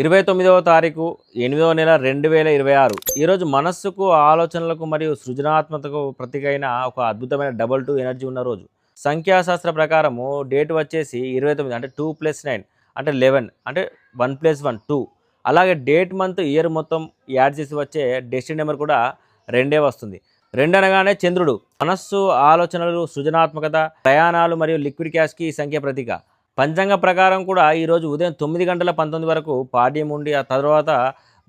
29వ తారీఖు 8వ నెల 2026 ఈరోజు మనస్సుకు ఆలోచనలకు మరియు సృజనాత్మకతకు ప్రతీకైన ఒక అద్భుతమైన 22 ఎనర్జీ ఉన్న రోజు. సంఖ్యాశాస్త్ర ప్రకారము డేట్ వచ్చేసి 29 అంటే 2+9 అంటే 11 అంటే 1+1 2. అలాగే డేట్ మంత్ ఇయర్ మొత్తం యాడ్ చేసి వచ్చే డెస్టినీ నెంబర్ కూడా 2 వస్తుంది. 2 అనగానే చంద్రుడు మనస్సు, ఆలోచనలు, సృజనాత్మకత, ప్రయాణాలు మరియు లిక్విడ్ క్యాష్కి ఈ సంఖ్య ప్రతీక. పంచాంగ ప్రకారం కూడా ఈరోజు ఉదయం 9:19 వరకు పాడ్యం ఉండి ఆ తర్వాత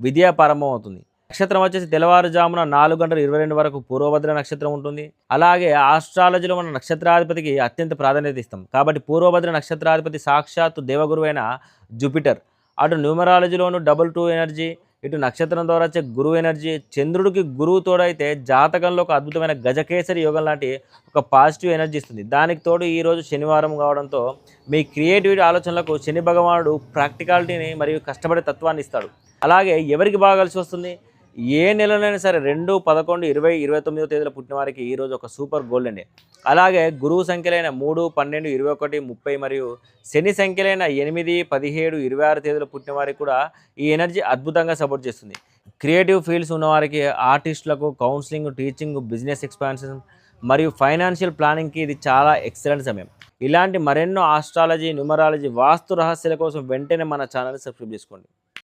విద్య ప్రారంభమవుతుంది. నక్షత్రం వచ్చేసి తెల్లవారుజామున 4:22 వరకు పూర్వభద్ర నక్షత్రం ఉంటుంది. అలాగే ఆస్ట్రాలజీలో మన నక్షత్రాధిపతికి అత్యంత ప్రాధాన్యత ఇస్తాం. కాబట్టి పూర్వభద్ర నక్షత్రాధిపతి సాక్షాత్తు దేవగురువైన జూపిటర్. అటు న్యూమరాలజీలోను 22 ఎనర్జీ, ఇటు నక్షత్రం ద్వారా వచ్చే గురువు ఎనర్జీ, చంద్రుడికి గురువు తోడైతే జాతకంలో ఒక అద్భుతమైన గజకేసరి యోగం లాంటి ఒక పాజిటివ్ ఎనర్జీ ఇస్తుంది. దానికి తోడు ఈరోజు శనివారం కావడంతో మీ క్రియేటివిటీ ఆలోచనలకు శని భగవానుడు ప్రాక్టికాలిటీని మరియు కష్టపడే తత్వాన్ని ఇస్తాడు. అలాగే ఎవరికి బాగా కలిసి వస్తుంది? ఏ నెలలైనా సరే 2, 11, 20, 29వ తేదీలో పుట్టిన వారికి ఈరోజు ఒక సూపర్ గోల్డెన్ డే. అలాగే గురువు సంఖ్యలైన 3, 12, 21, 30 మరియు శని సంఖ్యలైన 8, 17, 26 తేదీలో పుట్టిన వారికి కూడా ఈ ఎనర్జీ అద్భుతంగా సపోర్ట్ చేస్తుంది. క్రియేటివ్ ఫీల్డ్స్ ఉన్నవారికి, ఆర్టిస్టులకు, కౌన్సిలింగ్, టీచింగ్, బిజినెస్ ఎక్స్పాన్షన్ మరియు ఫైనాన్షియల్ ప్లానింగ్కి ఇది చాలా ఎక్సలెంట్ సమయం. ఇలాంటి మరెన్నో ఆస్ట్రాలజీ, న్యూమరాలజీ, వాస్తు రహస్యాల కోసం వెంటనే మన ఛానల్ని సబ్స్క్రైబ్ చేసుకోండి.